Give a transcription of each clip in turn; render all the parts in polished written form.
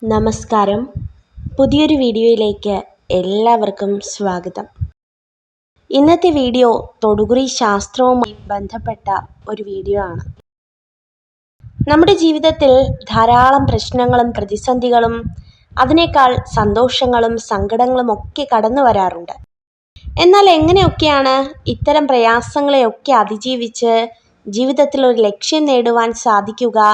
നമസ്കാരം. പുതിയൊരു വീഡിയോയിലേക്ക് എല്ലാവർക്കും സ്വാഗതം. ഇന്നത്തെ വീഡിയോ തൊടുകുറി ശാസ്ത്രവുമായി ബന്ധപ്പെട്ട ഒരു വീഡിയോ ആണ്. നമ്മുടെ ജീവിതത്തിൽ ധാരാളം പ്രശ്നങ്ങളും പ്രതിസന്ധികളും അതിനേക്കാൾ സന്തോഷങ്ങളും സങ്കടങ്ങളും ഒക്കെ കടന്നു വരാറുണ്ട്. എന്നാൽ എങ്ങനെയൊക്കെയാണ് ഇത്തരം പ്രയാസങ്ങളെയൊക്കെ അതിജീവിച്ച് ജീവിതത്തിൽ ഒരു ലക്ഷ്യം നേടുവാൻ സാധിക്കുക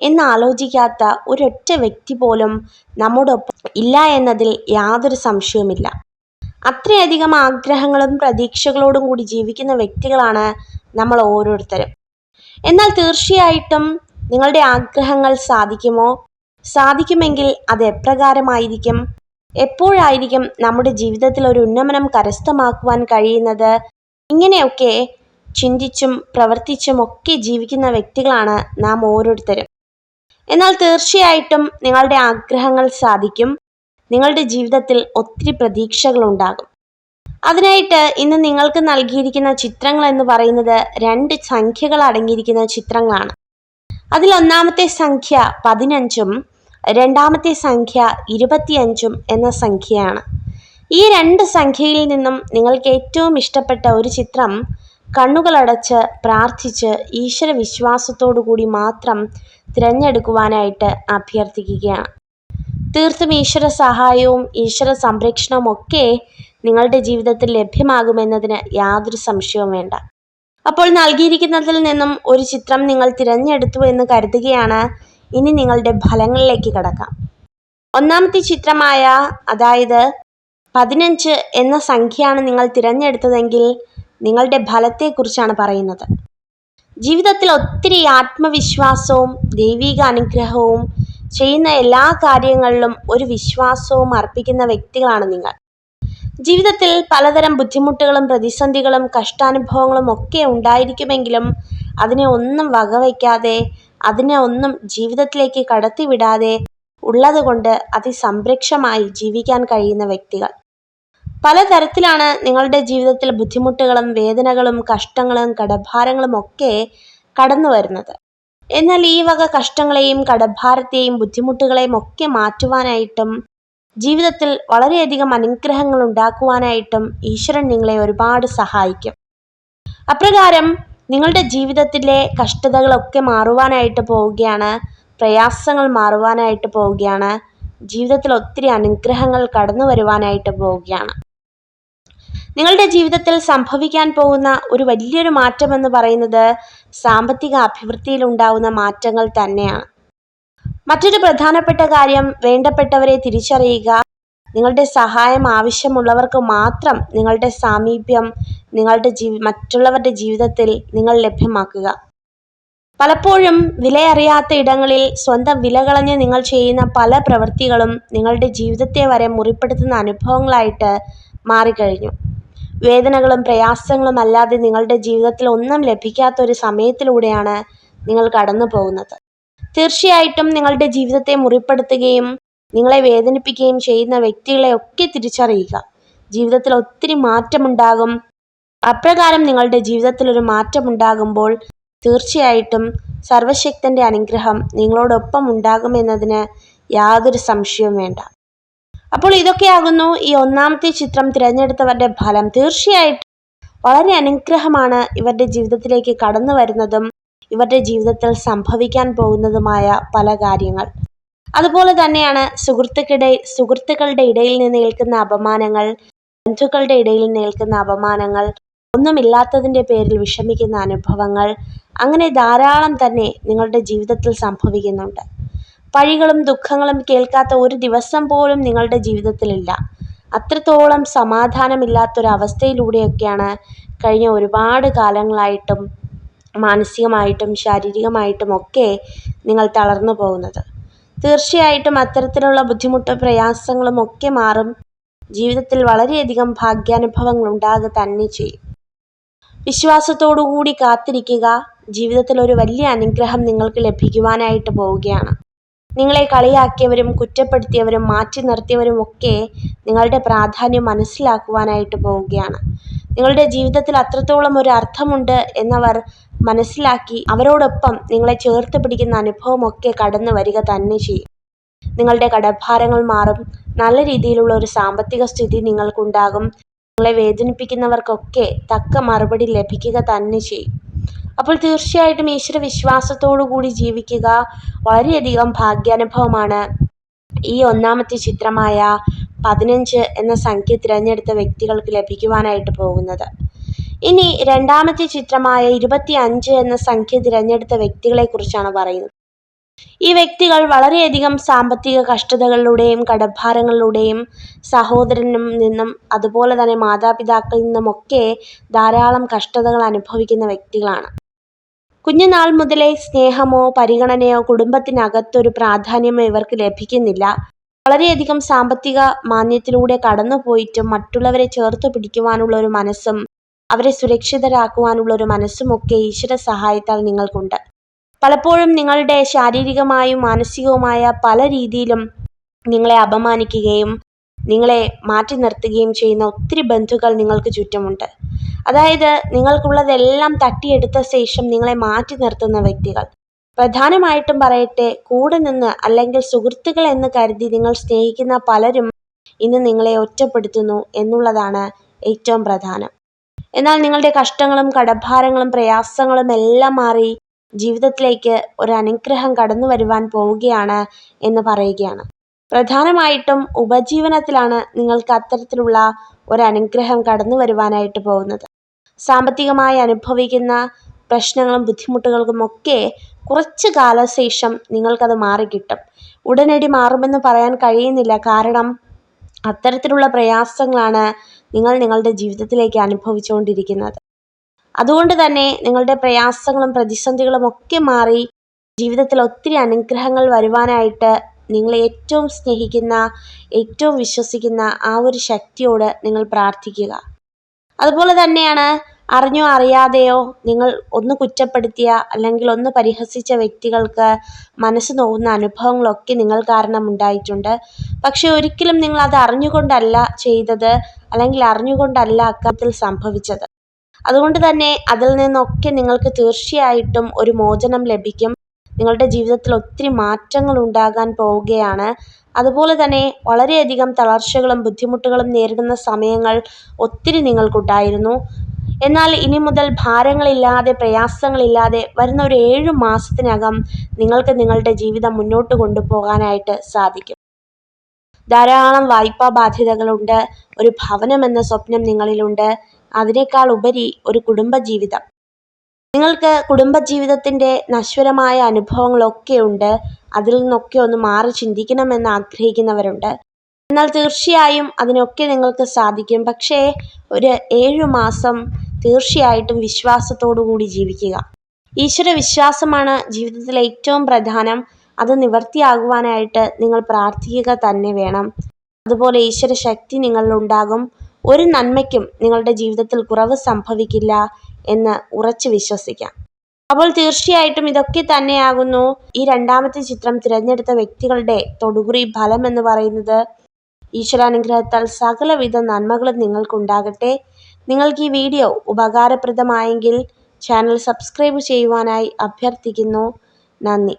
എന്നാലോചിക്കാത്ത ഒരൊറ്റ വ്യക്തി പോലും നമ്മോടൊപ്പം ഇല്ല എന്നതിൽ യാതൊരു സംശയവുമില്ല. അത്രയധികം ആഗ്രഹങ്ങളും പ്രതീക്ഷകളോടും കൂടി ജീവിക്കുന്ന വ്യക്തികളാണ് നമ്മൾ ഓരോരുത്തരും. എന്നാൽ തീർച്ചയായിട്ടും നിങ്ങളുടെ ആഗ്രഹങ്ങൾ സാധിക്കുമോ? സാധിക്കുമെങ്കിൽ അത് എപ്രകാരമായിരിക്കും? എപ്പോഴായിരിക്കും നമ്മുടെ ജീവിതത്തിൽ ഒരു ഉന്നമനം കരസ്ഥമാക്കുവാൻ കഴിയുന്നത്? ഇങ്ങനെയൊക്കെ ചിന്തിച്ചും പ്രവർത്തിച്ചും ഒക്കെ ജീവിക്കുന്ന വ്യക്തികളാണ് നാം ഓരോരുത്തരും. എന്നാൽ തീർച്ചയായിട്ടും നിങ്ങളുടെ ആഗ്രഹങ്ങൾ സാധിക്കും. നിങ്ങളുടെ ജീവിതത്തിൽ ഒത്തിരി പ്രതീക്ഷകളുണ്ടാകും. അതിനായിട്ട് ഇന്ന് നിങ്ങൾക്ക് നൽകിയിരിക്കുന്ന ചിത്രങ്ങൾ എന്ന് പറയുന്നത് 2 സംഖ്യകൾ അടങ്ങിയിരിക്കുന്ന ചിത്രങ്ങളാണ്. അതിൽ ഒന്നാമത്തെ സംഖ്യ 15ഉം രണ്ടാമത്തെ സംഖ്യ 25ഉം എന്ന സംഖ്യയാണ്. ഈ 2 സംഖ്യയിൽ നിന്നും നിങ്ങൾക്ക് ഏറ്റവും ഇഷ്ടപ്പെട്ട ഒരു ചിത്രം കണ്ണുകളടച്ച് പ്രാർത്ഥിച്ച് ഈശ്വര വിശ്വാസത്തോടു കൂടി മാത്രം തിരഞ്ഞെടുക്കുവാനായിട്ട് അഭ്യർത്ഥിക്കുകയാണ്. തീർത്തും ഈശ്വര സഹായവും ഈശ്വര സംരക്ഷണവും ഒക്കെ നിങ്ങളുടെ ജീവിതത്തിൽ ലഭ്യമാകുമെന്നതിന് യാതൊരു സംശയവും വേണ്ട. അപ്പോൾ നൽകിയിരിക്കുന്നതിൽ നിന്നും ഒരു ചിത്രം നിങ്ങൾ തിരഞ്ഞെടുത്തു എന്ന് കരുതുകയാണ്. ഇനി നിങ്ങളുടെ ഫലങ്ങളിലേക്ക് കടക്കാം. ഒന്നാമത്തെ ചിത്രമായ അതായത് 15 എന്ന സംഖ്യയാണ് നിങ്ങൾ തിരഞ്ഞെടുത്തതെങ്കിൽ നിങ്ങളുടെ ഫലത്തെക്കുറിച്ചാണ് പറയുന്നത്. ജീവിതത്തിൽ ഒത്തിരി ആത്മവിശ്വാസവും ദൈവിക അനുഗ്രഹവും ചെയ്യുന്ന എല്ലാ കാര്യങ്ങളിലും ഒരു വിശ്വാസവും അർപ്പിക്കുന്ന വ്യക്തികളാണ് നിങ്ങൾ. ജീവിതത്തിൽ പലതരം ബുദ്ധിമുട്ടുകളും പ്രതിസന്ധികളും കഷ്ടാനുഭവങ്ങളും ഒക്കെ ഉണ്ടായിരിക്കുമെങ്കിലും അതിനെ ഒന്നും വകവയ്ക്കാതെ അതിനെ ഒന്നും ജീവിതത്തിലേക്ക് കടത്തിവിടാതെ ഉള്ളതുകൊണ്ട് അതിസംരക്ഷമായി ജീവിക്കാൻ കഴിയുന്ന വ്യക്തികൾ. പലതരത്തിലാണ് നിങ്ങളുടെ ജീവിതത്തിൽ ബുദ്ധിമുട്ടുകളും വേദനകളും കഷ്ടങ്ങളും കടഭാരങ്ങളും ഒക്കെ കടന്നു വരുന്നത്. എന്നാൽ ഈ വക കഷ്ടങ്ങളെയും കടഭാരത്തെയും ബുദ്ധിമുട്ടുകളെയും ഒക്കെ മാറ്റുവാനായിട്ടും ജീവിതത്തിൽ വളരെയധികം അനുഗ്രഹങ്ങൾ ഉണ്ടാക്കുവാനായിട്ടും ഈശ്വരൻ നിങ്ങളെ ഒരുപാട് സഹായിക്കും. അപ്രകാരം നിങ്ങളുടെ ജീവിതത്തിലെ കഷ്ടതകളൊക്കെ മാറുവാനായിട്ട് പോവുകയാണ്. പ്രയാസങ്ങൾ മാറുവാനായിട്ട് പോവുകയാണ്. ജീവിതത്തിൽ ഒത്തിരി അനുഗ്രഹങ്ങൾ കടന്നു വരുവാനായിട്ട് പോവുകയാണ്. നിങ്ങളുടെ ജീവിതത്തിൽ സംഭവിക്കാൻ പോകുന്ന ഒരു വലിയൊരു മാറ്റം എന്ന് പറയുന്നത് സാമ്പത്തിക അഭിവൃദ്ധിയിൽ ഉണ്ടാവുന്ന മാറ്റങ്ങൾ തന്നെയാണ്. മറ്റൊരു പ്രധാനപ്പെട്ട കാര്യം, വേണ്ടപ്പെട്ടവരെ തിരിച്ചറിയുക. നിങ്ങളുടെ സഹായം ആവശ്യമുള്ളവർക്ക് മാത്രം നിങ്ങളുടെ സാമീപ്യം മറ്റുള്ളവരുടെ ജീവിതത്തിൽ നിങ്ങൾ ലഭ്യമാക്കുക. പലപ്പോഴും വിലയറിയാത്ത ഇടങ്ങളിൽ സ്വന്തം വില കളഞ്ഞ് നിങ്ങൾ ചെയ്യുന്ന പല പ്രവൃത്തികളും നിങ്ങളുടെ ജീവിതത്തെ വരെ മുറിപ്പെടുത്തുന്ന അനുഭവങ്ങളായിട്ട് മാറിക്കഴിഞ്ഞു. വേദനകളും പ്രയാസങ്ങളും അല്ലാതെ നിങ്ങളുടെ ജീവിതത്തിൽ ഒന്നും ലഭിക്കാത്ത ഒരു സമയത്തിലൂടെയാണ് നിങ്ങൾ കടന്നു പോകുന്നത്. തീർച്ചയായിട്ടും നിങ്ങളുടെ ജീവിതത്തെ മുറിപ്പെടുത്തുകയും നിങ്ങളെ വേദനിപ്പിക്കുകയും ചെയ്യുന്ന വ്യക്തികളെ ഒക്കെ തിരിച്ചറിയുക. ജീവിതത്തിൽ ഒത്തിരി മാറ്റമുണ്ടാകും. അപ്രകാരം നിങ്ങളുടെ ജീവിതത്തിൽ ഒരു മാറ്റമുണ്ടാകുമ്പോൾ തീർച്ചയായിട്ടും സർവശക്തന്റെ അനുഗ്രഹം നിങ്ങളോടൊപ്പം ഉണ്ടാകുമെന്നതിന് യാതൊരു സംശയവും വേണ്ട. അപ്പോൾ ഇതൊക്കെയാകുന്നു ഈ ഒന്നാമത്തെ ചിത്രം തിരഞ്ഞെടുത്തവരുടെ ഫലം. തീർച്ചയായിട്ടും വളരെ അനുഗ്രഹമാണ് ഇവരുടെ ജീവിതത്തിലേക്ക് കടന്നു വരുന്നതും ഇവരുടെ ജീവിതത്തിൽ സംഭവിക്കാൻ പോകുന്നതുമായ പല കാര്യങ്ങൾ. അതുപോലെ തന്നെയാണ് സുഹൃത്തുക്കളുടെ ഇടയിൽ നിന്ന് ഏൽക്കുന്ന അപമാനങ്ങൾ, ബന്ധുക്കളുടെ ഇടയിൽ നിന്ന് ഏൽക്കുന്ന അപമാനങ്ങൾ, ഒന്നുമില്ലാത്തതിൻ്റെ പേരിൽ വിഷമിക്കുന്ന അനുഭവങ്ങൾ, അങ്ങനെ ധാരാളം തന്നെ നിങ്ങളുടെ ജീവിതത്തിൽ സംഭവിക്കുന്നുണ്ട്. പഴികളും ദുഃഖങ്ങളും കേൾക്കാത്ത ഒരു ദിവസം പോലും നിങ്ങളുടെ ജീവിതത്തിലില്ല. അത്രത്തോളം സമാധാനമില്ലാത്തൊരവസ്ഥയിലൂടെയൊക്കെയാണ് കഴിഞ്ഞ ഒരുപാട് കാലങ്ങളായിട്ടും മാനസികമായിട്ടും ശാരീരികമായിട്ടും ഒക്കെ നിങ്ങൾ തളർന്നു പോകുന്നത്. തീർച്ചയായിട്ടും അത്തരത്തിലുള്ള ബുദ്ധിമുട്ടും പ്രയാസങ്ങളും ഒക്കെ മാറും. ജീവിതത്തിൽ വളരെയധികം ഭാഗ്യാനുഭവങ്ങൾ ഉണ്ടാകുക തന്നെ ചെയ്യും. വിശ്വാസത്തോടുകൂടി കാത്തിരിക്കുക. ജീവിതത്തിൽ ഒരു വലിയ അനുഗ്രഹം നിങ്ങൾക്ക് ലഭിക്കുവാനായിട്ട് പോവുകയാണ്. നിങ്ങളെ കളിയാക്കിയവരും കുറ്റപ്പെടുത്തിയവരും മാറ്റി നിർത്തിയവരും ഒക്കെ നിങ്ങളുടെ പ്രാധാന്യം മനസ്സിലാക്കുവാനായിട്ട് പോവുകയാണ്. നിങ്ങളുടെ ജീവിതത്തിൽ അത്രത്തോളം ഒരു അർത്ഥമുണ്ട് എന്നവർ മനസ്സിലാക്കി അവരോടൊപ്പം നിങ്ങളെ ചേർത്ത് പിടിക്കുന്ന അനുഭവമൊക്കെ കടന്നു വരിക തന്നെ ചെയ്യും. നിങ്ങളുടെ കടഭാരങ്ങൾ മാറും. നല്ല രീതിയിലുള്ള ഒരു സാമ്പത്തിക സ്ഥിതി നിങ്ങൾക്കുണ്ടാകും. നിങ്ങളെ വേദനിപ്പിക്കുന്നവർക്കൊക്കെ തക്ക മറുപടി ലഭിക്കുക തന്നെ ചെയ്യും. അപ്പോൾ തീർച്ചയായിട്ടും ഈശ്വര വിശ്വാസത്തോടു കൂടി ജീവിക്കുക വളരെയധികം ഭാഗ്യാനുഭവമാണ്. ഈ ഒന്നാമത്തെ ചിത്രമായ 15 എന്ന സംഖ്യ തിരഞ്ഞെടുത്ത വ്യക്തികൾക്ക് ലഭിക്കുവാനായിട്ട് പോകുന്നത്. ഇനി രണ്ടാമത്തെ ചിത്രമായ 25 എന്ന സംഖ്യ തിരഞ്ഞെടുത്ത വ്യക്തികളെ കുറിച്ചാണ് പറയുന്നത്. ഈ വ്യക്തികൾ വളരെയധികം സാമ്പത്തിക കഷ്ടതകളിലൂടെയും കടഭാരങ്ങളിലൂടെയും സഹോദരനിൽ നിന്നും അതുപോലെ തന്നെ മാതാപിതാക്കളിൽ നിന്നുമൊക്കെ ധാരാളം കഷ്ടതകൾ അനുഭവിക്കുന്ന വ്യക്തികളാണ്. കുഞ്ഞുനാൾ മുതലേ സ്നേഹമോ പരിഗണനയോ കുടുംബത്തിനകത്തൊരു പ്രാധാന്യമോ ഇവർക്ക് ലഭിക്കുന്നില്ല. വളരെയധികം സാമ്പത്തിക മാന്ദ്യത്തിലൂടെ കടന്നുപോയിട്ടും മറ്റുള്ളവരെ ചേർത്ത് പിടിക്കുവാനുള്ള ഒരു മനസ്സും അവരെ സുരക്ഷിതരാക്കുവാനുള്ള ഒരു മനസ്സുമൊക്കെ ഈശ്വര സഹായത്താൽ നിങ്ങൾക്കുണ്ട്. പലപ്പോഴും നിങ്ങളുടെ ശാരീരികമായും മാനസികവുമായ പല രീതിയിലും നിങ്ങളെ അപമാനിക്കുകയും നിങ്ങളെ മാറ്റി നിർത്തുകയും ചെയ്യുന്ന ഒത്തിരി ബന്ധുക്കൾ നിങ്ങൾക്ക് ചുറ്റുമുണ്ട്. അതായത് നിങ്ങൾക്കുള്ളതെല്ലാം തട്ടിയെടുത്ത ശേഷം നിങ്ങളെ മാറ്റി നിർത്തുന്ന വ്യക്തികൾ. പ്രധാനമായിട്ടും പറയട്ടെ, കൂടെ നിന്ന് അല്ലെങ്കിൽ സുഹൃത്തുക്കൾ എന്ന് കരുതി നിങ്ങൾ സ്നേഹിക്കുന്ന പലരും ഇന്ന് നിങ്ങളെ ഒറ്റപ്പെടുത്തുന്നു എന്നുള്ളതാണ് ഏറ്റവും പ്രധാനം. എന്നാൽ നിങ്ങളുടെ കഷ്ടങ്ങളും കടഭാരങ്ങളും പ്രയാസങ്ങളും എല്ലാം മാറി ജീവിതത്തിലേക്ക് ഒരു അനുഗ്രഹം കടന്നു വരുവാൻ പോവുകയാണ് എന്ന് പറയുകയാണ്. പ്രധാനമായിട്ടും ഉപജീവനത്തിലാണ് നിങ്ങൾക്ക് അത്തരത്തിലുള്ള ഒരു അനുഗ്രഹം കടന്നു വരുവാനായിട്ട് പോകുന്നത്. സാമ്പത്തികമായി അനുഭവിക്കുന്ന പ്രശ്നങ്ങളും ബുദ്ധിമുട്ടുകൾക്കുമൊക്കെ കുറച്ച് കാലശേഷം നിങ്ങൾക്കത് മാറിക്കിട്ടും. ഉടനടി മാറുമെന്ന് പറയാൻ കഴിയുന്നില്ല. കാരണം അത്തരത്തിലുള്ള പ്രയാസങ്ങളാണ് നിങ്ങൾ നിങ്ങളുടെ ജീവിതത്തിലേക്ക് അനുഭവിച്ചുകൊണ്ടിരിക്കുന്നത്. അതുകൊണ്ട് തന്നെ നിങ്ങളുടെ പ്രയാസങ്ങളും പ്രതിസന്ധികളും ഒക്കെ മാറി ജീവിതത്തിൽ ഒത്തിരി അനുഗ്രഹങ്ങൾ വരുവാനായിട്ട് നിങ്ങളെ ഏറ്റവും സ്നേഹിക്കുന്ന ഏറ്റവും വിശ്വസിക്കുന്ന ആ ഒരു ശക്തിയോട് നിങ്ങൾ പ്രാർത്ഥിക്കുക. അതുപോലെ തന്നെയാണ് അറിഞ്ഞോ അറിയാതെയോ നിങ്ങൾ ഒന്ന് കുറ്റപ്പെടുത്തിയ അല്ലെങ്കിൽ ഒന്ന് പരിഹസിച്ച വ്യക്തികൾക്ക് മനസ്സ് നോവുന്ന അനുഭവങ്ങളൊക്കെ നിങ്ങൾ കാരണം ഉണ്ടായിട്ടുണ്ട്. പക്ഷെ ഒരിക്കലും നിങ്ങൾ അത് അറിഞ്ഞുകൊണ്ടല്ല ചെയ്തത്, അല്ലെങ്കിൽ അറിഞ്ഞുകൊണ്ടല്ല അക്കാര്യത്തിൽ സംഭവിച്ചത്. അതുകൊണ്ട് തന്നെ അതിൽ നിന്നൊക്കെ നിങ്ങൾക്ക് തീർച്ചയായിട്ടും ഒരു മോചനം ലഭിക്കും. നിങ്ങളുടെ ജീവിതത്തിൽ ഒത്തിരി മാറ്റങ്ങൾ ഉണ്ടാകാൻ പോവുകയാണ്. അതുപോലെ തന്നെ വളരെയധികം തളർച്ചകളും ബുദ്ധിമുട്ടുകളും നേരിടുന്ന സമയങ്ങൾ ഒത്തിരി നിങ്ങൾക്കുണ്ടായിരുന്നു. എന്നാൽ ഇനി മുതൽ ഭാരങ്ങളില്ലാതെ പ്രയാസങ്ങളില്ലാതെ വരുന്ന ഒരു 7 മാസത്തിനകം നിങ്ങൾക്ക് നിങ്ങളുടെ ജീവിതം മുന്നോട്ട് കൊണ്ടുപോകാനായിട്ട് സാധിക്കും. ധാരാളം വായ്പാ ബാധ്യതകളുണ്ട്. ഒരു ഭവനം എന്ന സ്വപ്നം നിങ്ങളിലുണ്ട്. അതിനേക്കാൾ ഉപരി ഒരു കുടുംബജീവിതം. നിങ്ങൾക്ക് കുടുംബജീവിതത്തിൻ്റെ നശ്വരമായ അനുഭവങ്ങളൊക്കെ ഉണ്ട്. അതിൽ നിന്നൊക്കെ ഒന്ന് മാറി ചിന്തിക്കണമെന്ന് ആഗ്രഹിക്കുന്നവരുണ്ട്. എന്നാൽ തീർച്ചയായും അതിനൊക്കെ നിങ്ങൾക്ക് സാധിക്കും. പക്ഷേ ഒരു 7 മാസം തീർച്ചയായിട്ടും വിശ്വാസത്തോടു കൂടി ജീവിക്കുക. ഈശ്വര വിശ്വാസമാണ് ജീവിതത്തിൽ ഏറ്റവും പ്രധാനം. അത് നിവർത്തിയാകുവാനായിട്ട് നിങ്ങൾ പ്രാർത്ഥിക്കുക തന്നെ വേണം. അതുപോലെ ഈശ്വര ശക്തി നിങ്ങളിലുണ്ടാകും. ഒരു നന്മയ്ക്കും നിങ്ങളുടെ ജീവിതത്തിൽ കുറവ് സംഭവിക്കില്ല എന്ന് ഉറച്ചു വിശ്വസിക്കാം. അപ്പോൾ തീർച്ചയായിട്ടും ഇതൊക്കെ തന്നെയാകുന്നു ഈ രണ്ടാമത്തെ ചിത്രം തിരഞ്ഞെടുത്ത വ്യക്തികളുടെ തൊടുകുറി ഫലം എന്ന് പറയുന്നത്. ഈശ്വരാനുഗ്രഹത്താൽ സകലവിധ നന്മകളും നിങ്ങൾക്കുണ്ടാകട്ടെ. നിങ്ങൾക്ക് ഈ വീഡിയോ ഉപകാരപ്രദമായെങ്കിൽ ചാനൽ സബ്സ്ക്രൈബ് ചെയ്യുവാനായി അഭ്യർത്ഥിക്കുന്നു. നന്ദി.